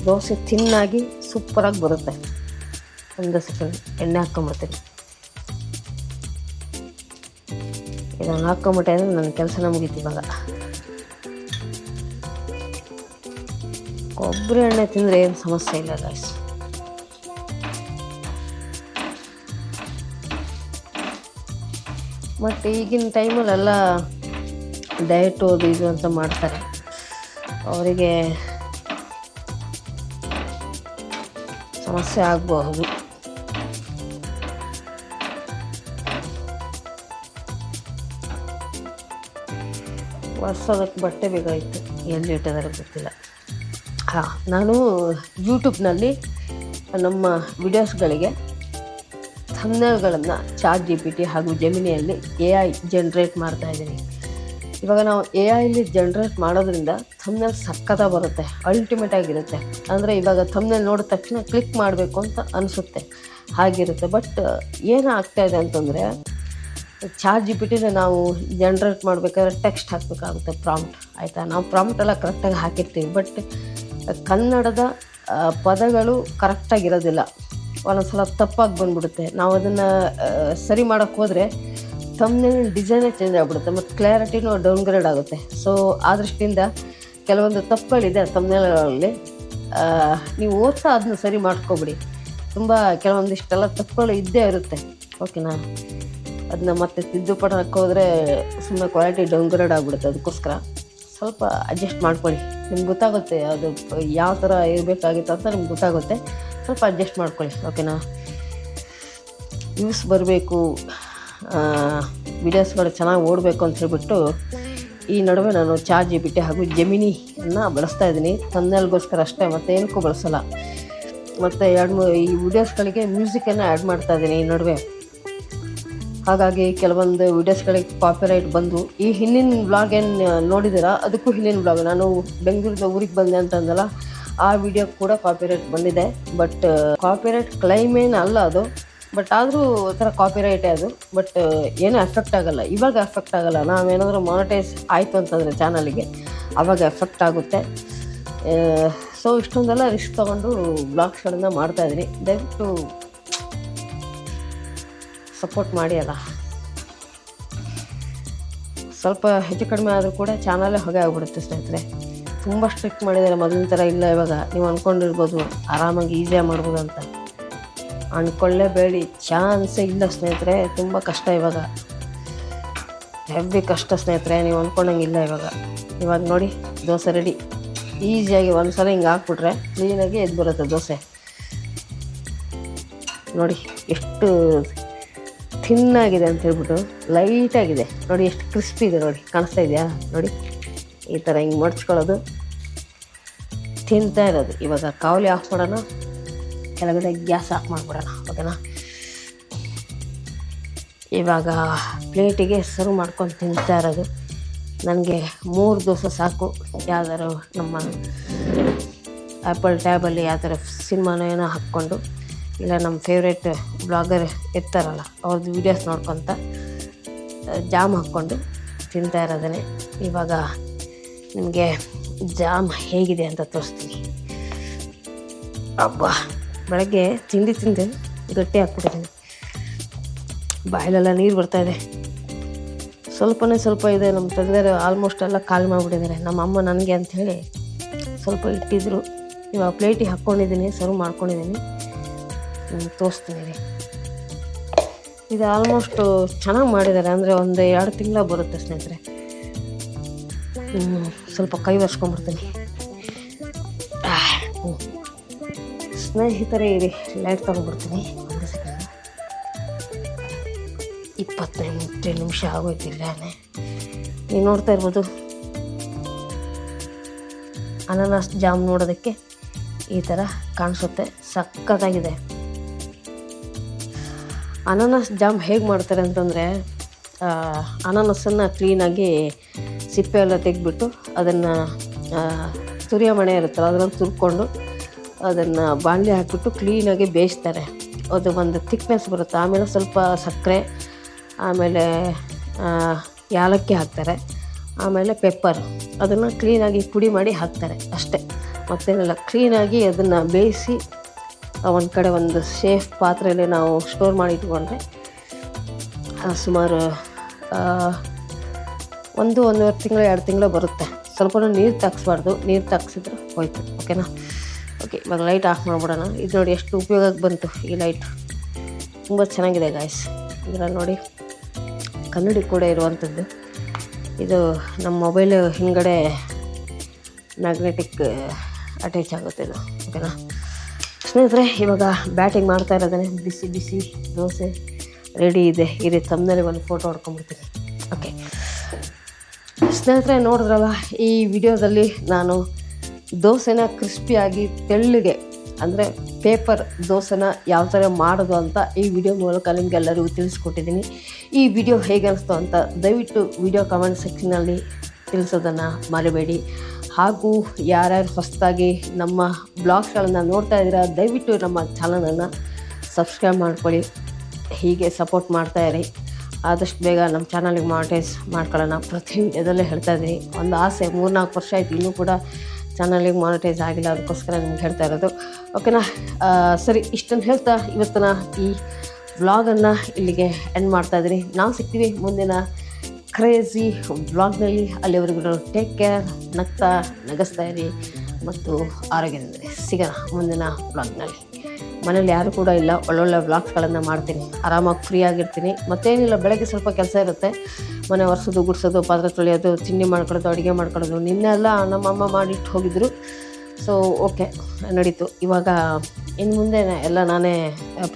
ದೋಸೆ ತಿನ್ನಾಗಿ ಸೂಪರಾಗಿ ಬರುತ್ತೆ. ಒಂದು ಸೆಕೆಂಡ್ ಎಣ್ಣೆ ಹಾಕ್ಕೊಂಬಿಡ್ತೀನಿ. ಇದನ್ನು ಹಾಕ್ಕೊಂಬಿಟ್ಟೆ ಅಂದರೆ ನನ್ನ ಕೆಲಸನ ಮುಗೀತು. ಇವಾಗ ಕೊಬ್ಬರಿ ಎಣ್ಣೆ ತಿಂದರೆ ಏನು ಸಮಸ್ಯೆ ಇಲ್ಲ ಗಾಯ್ಸ್. ಮತ್ತು ಈಗಿನ ಟೈಮಲ್ಲೆಲ್ಲ ಡಯಟು ಅದು ಇದು ಅಂತ ಮಾಡ್ತಾರೆ, ಅವರಿಗೆ ಸಮಸ್ಯೆ ಆಗಬಹುದು. ಒರ್ಸೋದಕ್ಕೆ ಬಟ್ಟೆ ಬೇಕಾಗಿತ್ತು, ಎಲ್ಲಿ ಇಟ್ಟಿದ್ದಾರೆ ಗೊತ್ತಿಲ್ಲ. ಹಾಂ, ನಾನು ಯೂಟ್ಯೂಬ್ನಲ್ಲಿ ನಮ್ಮ ವಿಡಿಯೋಸ್ಗಳಿಗೆ ಥಂಬ್ನೇಲ್ಗಳನ್ನು ChatGPT ಹಾಗೂ ಜೆಮಿನಿಯಲ್ಲಿ AI ಜನ್ರೇಟ್ ಮಾಡ್ತಾಯಿದ್ದೀನಿ. ಇವಾಗ ನಾವು AI ಜನ್ರೇಟ್ ಮಾಡೋದ್ರಿಂದ ಥಂಬ್ನೇಲ್ ಸಕ್ಕತ್ತಾಗಿ ಬರುತ್ತೆ, ಅಲ್ಟಿಮೇಟ್ ಆಗಿರುತ್ತೆ. ಅಂದರೆ ಇವಾಗ ಥಂಬ್ನೇಲ್ ನೋಡಿದ ತಕ್ಷಣ ಕ್ಲಿಕ್ ಮಾಡಬೇಕು ಅಂತ ಅನಿಸುತ್ತೆ, ಹಾಗಿರುತ್ತೆ. ಬಟ್ ಏನು ಆಗ್ತಾಯಿದೆ ಅಂತಂದರೆ, ChatGPTನ ನಾವು ಜನ್ರೇಟ್ ಮಾಡಬೇಕಾದ್ರೆ ಟೆಕ್ಸ್ಟ್ ಹಾಕಬೇಕಾಗುತ್ತೆ, ಪ್ರಾಂಪ್ಟ್, ಆಯಿತಾ. ನಾವು ಪ್ರಾಂಪ್ಟ್ ಎಲ್ಲ ಕರೆಕ್ಟಾಗಿ ಹಾಕಿರ್ತೀವಿ, ಬಟ್ ಕನ್ನಡದ ಪದಗಳು ಕರೆಕ್ಟಾಗಿರೋದಿಲ್ಲ, ಒಂದೊಂದು ಸಲ ತಪ್ಪಾಗಿ ಬಂದುಬಿಡುತ್ತೆ. ನಾವು ಅದನ್ನು ಸರಿ ಮಾಡೋಕ್ಕೆ ಹೋದರೆ ಥಂಬ್ನೇಲ್ ಡಿಸೈನೇ ಚೇಂಜ್ ಆಗಿಬಿಡುತ್ತೆ ಮತ್ತು ಕ್ಲಾರಿಟಿನೂ ಡೌನ್ಗ್ರೇಡ್ ಆಗುತ್ತೆ. ಸೊ ಆ ದೃಷ್ಟಿಯಿಂದ ಕೆಲವೊಂದು ತಪ್ಪುಗಳಿದೆ ಥಂಬ್ನೇಲ್ಗಳಲ್ಲಿ. ನೀವು ಓದ್ತಾ ಅದನ್ನ ಸರಿ ಮಾಡ್ಕೊಬಿಡಿ. ತುಂಬ ಕೆಲವೊಂದಿಷ್ಟೆಲ್ಲ ತಪ್ಪುಗಳು ಇದ್ದೇ ಇರುತ್ತೆ, ಓಕೆನಾ. ಅದನ್ನ ಮತ್ತೆ ತಿದ್ದುಪಡೋಕ್ಕೆ ಹೋದರೆ ಸುಮ್ಮನೆ ಕ್ವಾಲಿಟಿ ಡೌನ್ಗ್ರೇಡ್ ಆಗಿಬಿಡುತ್ತೆ. ಅದಕ್ಕೋಸ್ಕರ ಸ್ವಲ್ಪ ಅಡ್ಜಸ್ಟ್ ಮಾಡ್ಕೊಳ್ಳಿ, ನಿಮ್ಗೆ ಗೊತ್ತಾಗುತ್ತೆ ಅದು ಯಾವ ಥರ ಇರಬೇಕಾಗಿತ್ತು ಅಂತ ನಿಮ್ಗೆ ಗೊತ್ತಾಗುತ್ತೆ. ಸ್ವಲ್ಪ ಅಡ್ಜಸ್ಟ್ ಮಾಡ್ಕೊಳ್ಳಿ, ಓಕೆನಾ. ವ್ಯೂಸ್ ಬರಬೇಕು, ವಿಡಿಯೋಸ್ಗಳು ಚೆನ್ನಾಗಿ ಓಡಬೇಕು ಅಂತ ಹೇಳ್ಬಿಟ್ಟು ಈ ನಡುವೆ ನಾನು ChatGPT ಹಾಗೂ ಜೆಮಿನಿಯನ್ನು ಬಳಸ್ತಾ ಇದ್ದೀನಿ. ಥಂಬ್ನೇಲ್ಗೋಸ್ಕರ ಅಷ್ಟೇ, ಮತ್ತು ಏನಕ್ಕೂ ಬಳಸಲ್ಲ. ಮತ್ತು ಈ ವಿಡಿಯೋಸ್ಗಳಿಗೆ ಮ್ಯೂಸಿಕನ್ನು ಆ್ಯಡ್ ಮಾಡ್ತಾ ಇದ್ದೀನಿ ಈ ನಡುವೆ. ಹಾಗಾಗಿ ಕೆಲವೊಂದು ವೀಡಿಯೋಸ್ಗಳಿಗೆ ಕಾಪಿರೈಟ್ ಬಂದು, ಈ ಹಿಂದಿನ ವ್ಲಾಗ್ ಏನು ನೋಡಿದ್ದೀರಾ ಅದಕ್ಕೂ ಹಿಂದಿನ ವ್ಲಾಗ್, ನಾನು ಬೆಂಗಳೂರಿಂದ ಊರಿಗೆ ಬಂದೆ ಅಂತಂದಲ್ಲ, ಆ ವಿಡಿಯೋ ಕೂಡ ಕಾಪಿರೈಟ್ ಬಂದಿದೆ. ಬಟ್ ಕಾಪಿರೈಟ್ ಕ್ಲೈಮ್ ಏನು ಅಲ್ಲ ಅದು, ಬಟ್ ಆದರೂ ಒಂಥರ ಕಾಪಿರೈಟೇ ಅದು. ಬಟ್ ಏನೂ ಎಫೆಕ್ಟ್ ಆಗೋಲ್ಲ, ಇವಾಗ ಎಫೆಕ್ಟ್ ಆಗೋಲ್ಲ. ನಾವೇನಾದರೂ ಮಾನಿಟೈಸ್ ಆಯಿತು ಅಂತಂದರೆ ಚಾನಲಿಗೆ, ಆವಾಗ ಎಫೆಕ್ಟ್ ಆಗುತ್ತೆ. ಸೊ ಇಷ್ಟೊಂದೆಲ್ಲ ರಿಸ್ಕ್ ತೊಗೊಂಡು ವ್ಲಾಗ್ಸ್ಗಳನ್ನು ಮಾಡ್ತಾಯಿದ್ದೀನಿ. ದಯವಿಟ್ಟು ಸಪೋರ್ಟ್ ಮಾಡಿ. ಅಲ್ಲ, ಸ್ವಲ್ಪ ಹೆಚ್ಚು ಕಡಿಮೆ ಆದರೂ ಕೂಡ ಚಾನಲೇ ಹೊಗೆ ಆಗಿಬಿಡುತ್ತೆ ಸ್ನೇಹಿತರೆ. ತುಂಬ ಸ್ಟ್ರಿಕ್ಟ್ ಮಾಡಿದ್ದಾರೆ, ಮೊದಲಿನ ಥರ ಇಲ್ಲ ಇವಾಗ. ನೀವು ಅಂದ್ಕೊಂಡಿರ್ಬೋದು ಆರಾಮಾಗಿ ಈಸಿಯಾಗಿ ಮಾಡ್ಬೋದು ಅಂತ, ಅಂದ್ಕೊಳ್ಳೇಬೇಡಿ, ಚಾನ್ಸೇ ಇಲ್ಲ ಸ್ನೇಹಿತರೆ. ತುಂಬ ಕಷ್ಟ ಇವಾಗ, ಹೆವಿ ಕಷ್ಟ ಸ್ನೇಹಿತರೆ. ನೀವು ಅಂದ್ಕೊಂಡಂಗಿಲ್ಲ ಇವಾಗ ನೋಡಿ, ದೋಸೆ ರೆಡಿ. ಈಸಿಯಾಗಿ ಒಂದು ಸಲ ಹಿಂಗೆ ಹಾಕ್ಬಿಟ್ರೆ ಕ್ಲೀನಾಗಿ ಎದ್ದು ಬರುತ್ತೆ ದೋಸೆ. ನೋಡಿ ಎಷ್ಟು ಥಿನ್ನಾಗಿದೆ ಅಂತ ಹೇಳ್ಬಿಟ್ಟು, ಲೈಟಾಗಿದೆ ನೋಡಿ, ಎಷ್ಟು ಕ್ರಿಸ್ಪಿ ಇದೆ ನೋಡಿ, ಕಾಣಿಸ್ತಾ ಇದೆಯಾ ನೋಡಿ. ಈ ಥರ ಹಿಂಗೆ ಮಡ್ಚ್ಕೊಳ್ಳೋದು, ತಿಂತಾ ಇರೋದು. ಇವಾಗ ಕಾವಲಿ ಆಫ್ ಮಾಡೋಣ, ಕೆಳಗಡೆ ಗ್ಯಾಸ್ ಆಫ್ ಮಾಡಿಬಿಡೋಣ, ಓಕೆನಾ. ಇವಾಗ ಪ್ಲೇಟಿಗೆ ಸರ್ವ್ ಮಾಡ್ಕೊಂಡು ತಿಂತಾ ಇರೋದು. ನನಗೆ 3 ದೋಸೆ ಸಾಕು. ಯಾವ್ದಾರು ನಮ್ಮ ಆ್ಯಪಲ್ ಟ್ಯಾಬಲ್ಲಿ ಯಾವ ಥರ ಸಿನಿಮಾನೋ ಏನೋ ಹಾಕ್ಕೊಂಡು, ಇಲ್ಲ ನಮ್ಮ ಫೇವ್ರೇಟ್ ಬ್ಲಾಗರ್ ಇರ್ತಾರಲ್ಲ ಅವ್ರದ್ದು ವೀಡಿಯೋಸ್ ನೋಡ್ಕೊತ ಜಾಮ್ ಹಾಕ್ಕೊಂಡು ತಿಂತಾ ಇರೋದೇ. ಇವಾಗ ನಿಮಗೆ ಜಾಮ್ ಹೇಗಿದೆ ಅಂತ ತೋರಿಸ್ತೀನಿ. ಅಬ್ಬಾ, ಬೆಳಗ್ಗೆ ತಿಂದು ಗಟ್ಟಿ ಹಾಕ್ಬಿಟ್ಟಿದ್ದೀನಿ, ಬಾಯಲೆಲ್ಲ ನೀರು ಬರ್ತಾಯಿದೆ. ಸ್ವಲ್ಪನೇ ಸ್ವಲ್ಪ ಇದೆ. ನಮ್ಮ ತಂದೆಯರು ಆಲ್ಮೋಸ್ಟ್ ಎಲ್ಲ ಖಾಲಿ ಮಾಡಿಬಿಟ್ಟಿದ್ದಾರೆ. ನಮ್ಮ ಅಮ್ಮ ನನಗೆ ಅಂಥೇಳಿ ಸ್ವಲ್ಪ ಇಟ್ಟಿದ್ರು. ಇವಾಗ ಪ್ಲೇಟಿಗೆ ಹಾಕ್ಕೊಂಡಿದ್ದೀನಿ, ಸರ್ವ್ ಮಾಡ್ಕೊಂಡಿದ್ದೀನಿ, ತೋರಿಸ್ತೀನಿ ರೀ. ಇದು ಆಲ್ಮೋಸ್ಟ್ ಚೆನ್ನಾಗಿ ಮಾಡಿದ್ದಾರೆ, ಅಂದರೆ ಒಂದು 2 ತಿಂಗಳ ಬರುತ್ತೆ ಸ್ನೇಹಿತರೆ. ಸ್ವಲ್ಪ ಕೈ ಒರೆಸ್ಕೊಂಡ್ಬಿಡ್ತೀನಿ. ಸ್ನೇಹಿತರೆ ಇರಿ, ಲೈಟ್ ತೊಗೊಂಡ್ಬಿಡ್ತೀನಿ. ಒಂದು ಸೆಕೆಂಡ್. 25 ನಿಮಿಷ ಆಗೋಯ್ತಿಲ್ಲ. ನೀವು ನೋಡ್ತಾ ಇರ್ಬೋದು, ಅನಾನಸ್ ಜಾಮ್ ನೋಡೋದಕ್ಕೆ ಈ ಥರ ಕಾಣಿಸುತ್ತೆ, ಸಕ್ಕತ್ತಾಗಿದೆ. ಅನಾನಸ್ ಜಾಮ್ ಹೇಗೆ ಮಾಡ್ತಾರೆ ಅಂತಂದರೆ, ಅನಾನಸನ್ನು ಕ್ಲೀನಾಗಿ ಸಿಪ್ಪೆ ಎಲ್ಲ ತೆಗೆದ್ಬಿಟ್ಟು ಅದನ್ನು ತುರಿಯ ಮಣೆ ಇರುತ್ತಲ್ಲ ಅದನ್ನು ತುರ್ಕೊಂಡು ಅದನ್ನು ಬಾಣಲೆ ಹಾಕಿಬಿಟ್ಟು ಕ್ಲೀನಾಗಿ ಬೇಯಿಸ್ತಾರೆ. ಅದು ಒಂದು ಥಿಕ್ನೆಸ್ ಬರುತ್ತೆ. ಆಮೇಲೆ ಸ್ವಲ್ಪ ಸಕ್ಕರೆ, ಆಮೇಲೆ ಯಾಲಕ್ಕಿ ಹಾಕ್ತಾರೆ, ಆಮೇಲೆ ಪೆಪ್ಪರ್, ಅದನ್ನು ಕ್ಲೀನಾಗಿ ಪುಡಿ ಮಾಡಿ ಹಾಕ್ತಾರೆ ಅಷ್ಟೇ, ಮತ್ತೇನೆಲ್ಲ. ಕ್ಲೀನಾಗಿ ಅದನ್ನು ಬೇಯಿಸಿ ಒಂದು ಕಡೆ ಒಂದು ಸೇಫ್ ಪಾತ್ರೆಯಲ್ಲಿ ನಾವು ಸ್ಟೋರ್ ಮಾಡಿ ಇಟ್ಕೊಂಡ್ರೆ ಸುಮಾರು 1-1.5 ತಿಂಗಳು 2 ತಿಂಗಳು ಬರುತ್ತೆ. ಸ್ವಲ್ಪ ನೀರು ತಾಗಿಸ್ಬಾರ್ದು, ನೀರು ತಾಗಿಸಿದ್ರೆ ಹೋಯ್ತು, ಓಕೆನಾ. ಓಕೆ, ಇವಾಗ ಲೈಟ್ ಆಫ್ ಮಾಡಿಬಿಡೋಣ. ಇದು ನೋಡಿ ಎಷ್ಟು ಉಪಯೋಗಕ್ಕೆ ಬಂತು ಈ ಲೈಟ್, ತುಂಬ ಚೆನ್ನಾಗಿದೆ ಗಾಯ್ಸ್. ಇದರಲ್ಲಿ ನೋಡಿ ಕನ್ನಡಿ ಕೂಡ ಇರುವಂಥದ್ದು. ಇದು ನಮ್ಮ ಮೊಬೈಲ್ ಹಿಂಗಡೆ ಮ್ಯಾಗ್ನೆಟಿಕ್ ಅಟ್ಯಾಚ್ ಆಗುತ್ತೆ ಇದು, ಓಕೆನಾ ಸ್ನೇಹಿತರೆ. ಇವಾಗ ಬ್ಯಾಟಿಂಗ್ ಮಾಡ್ತಾ ಇರೋದೇ. ಬಿಸಿ ಬಿಸಿ ದೋಸೆ ರೆಡಿ ಇದೆ. ಈ ರೀತಿ ತಮ್ಮನಲ್ಲಿ ಒಂದು ಫೋಟೋ ಹೊಡ್ಕೊಂಡ್ಬಿಡ್ತೀನಿ. ಓಕೆ ಸ್ನೇಹಿತರೆ, ನೋಡಿದ್ರಲ್ಲ ಈ ವಿಡಿಯೋದಲ್ಲಿ ನಾನು ದೋಸೆನ ಕ್ರಿಸ್ಪಿಯಾಗಿ ತೆಳ್ಳಗೆ ಅಂದರೆ ಪೇಪರ್ ದೋಸೆನ ಯಾವ ಥರ ಮಾಡೋದು ಅಂತ ಈ ವಿಡಿಯೋ ಮೂಲಕ ನಿಮಗೆಲ್ಲರಿಗೂ ತಿಳಿಸ್ಕೊಟ್ಟಿದ್ದೀನಿ. ಈ ವಿಡಿಯೋ ಹೇಗೆ ಅನಿಸ್ತು ಅಂತ ದಯವಿಟ್ಟು ವಿಡಿಯೋ ಕಮೆಂಟ್ ಸೆಕ್ಷನಲ್ಲಿ ತಿಳಿಸೋದನ್ನು ಮರಿಬೇಡಿ. ಹಾಗೂ ಯಾರ್ಯಾರು ಹೊಸದಾಗಿ ನಮ್ಮ ಬ್ಲಾಗ್ಸ್ಗಳನ್ನು ನೋಡ್ತಾ ಇದ್ದೀರಾ, ದಯವಿಟ್ಟು ನಮ್ಮ ಚಾನಲನ್ನು ಸಬ್ಸ್ಕ್ರೈಬ್ ಮಾಡ್ಕೊಳ್ಳಿ. ಹೀಗೆ ಸಪೋರ್ಟ್ ಮಾಡ್ತಾಯಿರಿ. ಆದಷ್ಟು ಬೇಗ ನಮ್ಮ ಚಾನಲಿಗೆ ಮಾನಿಟೈಸ್ ಮಾಡ್ಕೊಳ್ಳೋಣ. ಪ್ರತಿ ವಿಡಿಯೋದಲ್ಲೇ ಹೇಳ್ತಾ ಇದ್ದೀನಿ, ಒಂದು ಆಸೆ 3-4 ವರ್ಷ ಆಯಿತು, ಇನ್ನೂ ಕೂಡ ಚಾನಲಿಗೆ ಮಾನಿಟೈಸ್ ಆಗಿಲ್ಲ. ಅದಕ್ಕೋಸ್ಕರ ನಿಮ್ಗೆ ಹೇಳ್ತಾ ಇರೋದು. ಓಕೆನಾ? ಸರಿ, ಇಷ್ಟನ್ನು ಹೇಳ್ತಾ ಇವತ್ತಿನ ಈ ವ್ಲಾಗನ್ನು ಇಲ್ಲಿಗೆ ಎಂಡ್ ಮಾಡ್ತಾಯಿದ್ದೀನಿ. ನಾವು ಸಿಗ್ತೀವಿ ಮುಂದಿನ ಕ್ರೇಜಿ ವ್ಲಾಗ್ನಲ್ಲಿ. ಅಲ್ಲಿವರೆಗೂ ಟೇಕ್ ಕೇರ್, ನಗ್ತಾ ನಗಿಸ್ತಾ ಇರಿ ಮತ್ತು ಆರೋಗ್ಯದಿಂದಲೇ ಸಿಗೋಣ ಮುಂದಿನ ವ್ಲಾಗ್ನಲ್ಲಿ. ಮನೇಲಿ ಯಾರು ಕೂಡ ಇಲ್ಲ, ಒಳ್ಳೊಳ್ಳೆ ವ್ಲಾಗ್ಸ್ಗಳನ್ನು ಮಾಡ್ತೀನಿ, ಆರಾಮಾಗಿ ಫ್ರೀ ಆಗಿರ್ತೀನಿ. ಮತ್ತೇನಿಲ್ಲ, ಬೆಳಗ್ಗೆ ಸ್ವಲ್ಪ ಕೆಲಸ ಇರುತ್ತೆ, ಮನೆ ಒರೆಸೋದು, ಗುಡಿಸೋದು, ಪಾತ್ರೆ ತೊಳೆಯೋದು, ತಿಂಡಿ ಮಾಡ್ಕೊಳ್ಳೋದು, ಅಡುಗೆ ಮಾಡ್ಕೊಳ್ಳೋದು. ನಿನ್ನೆಲ್ಲ ನಮ್ಮಮ್ಮ ಮಾಡಿಟ್ಟು ಹೋಗಿದ್ರು. ಸೊ ಓಕೆ, ನಡೀತು. ಇವಾಗ ಇನ್ನು ಮುಂದೆ ಎಲ್ಲ ನಾನೇ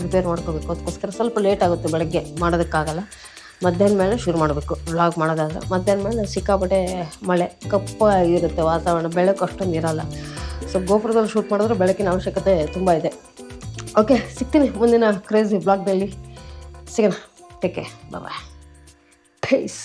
ಪ್ರಿಪೇರ್ ಮಾಡ್ಕೋಬೇಕು. ಅದಕ್ಕೋಸ್ಕರ ಸ್ವಲ್ಪ ಲೇಟ್ ಆಗುತ್ತೆ, ಬೆಳಗ್ಗೆ ಮಾಡೋದಕ್ಕಾಗಲ್ಲ. ಮಧ್ಯಾಹ್ನ ಮೇಲೆ ಶುರು ಮಾಡಬೇಕು ವ್ಲಾಗ್ ಮಾಡೋದಾದ್ರೆ. ಮಧ್ಯಾಹ್ನ ಮೇಲೆ ಸಿಕ್ಕಾಪಟ್ಟೆ ಮಳೆ, ಕಪ್ಪಾಗಿರುತ್ತೆ ವಾತಾವರಣ, ಬೆಳಕು ಅಷ್ಟೊಂದು ಇರೋಲ್ಲ. ಸೊ ಗೋಪುರದಲ್ಲಿ ಶೂಟ್ ಮಾಡಿದ್ರೆ ಬೆಳಕಿನ ಅವಶ್ಯಕತೆ ತುಂಬ ಇದೆ. ಓಕೆ, ಸಿಗ್ತೀನಿ ಮುಂದಿನ ಕ್ರೇಜಿ ವ್ಲಾಗ್ನಲ್ಲಿ. ಸಿಗೋಣ. ಟೇಕ್ ಕೇರ್, ಬಾಯ್. ಪೀಸ್.